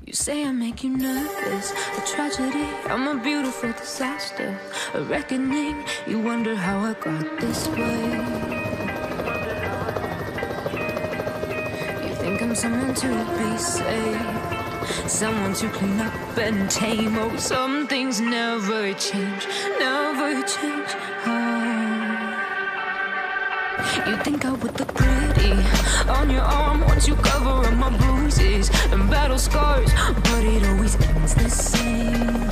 You say I make you nervous, a tragedy, I'm a beautiful disaster, a reckoning, you wonder how I got this way. You think I'm someone to be saved, someone to clean up and tame. Oh, some things never change, never change. You think I would look pretty on your arm once you cover up my bruises and battle scars, but it always ends the same.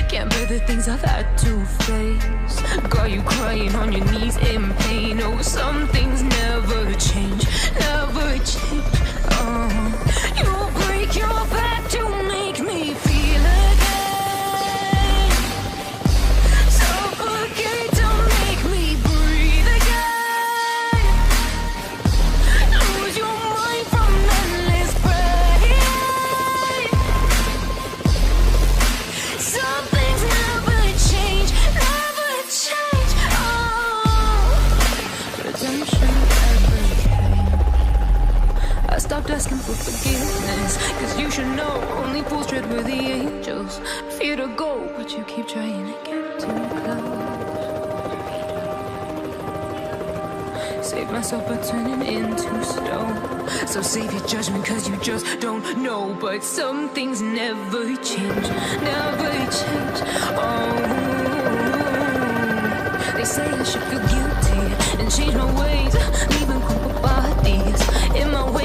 Can't bear the things I've had to face, got you crying on your knees in pain. Oh, some things never change, never change. You break your back to make me feel again, suffocate to make me breathe again, lose your mind from endless pain. Some things never change, never change. Redemption ever came. I stopped asking for forgiveness, cause you should know only fools tread where the angels fear to go, but you keep trying to get too close. Save myself by turning into stone, so save your judgment cause you just don't know. But some things never change, never change. They say I should feel guilty and change my ways, leaving crumpled bodies in my way.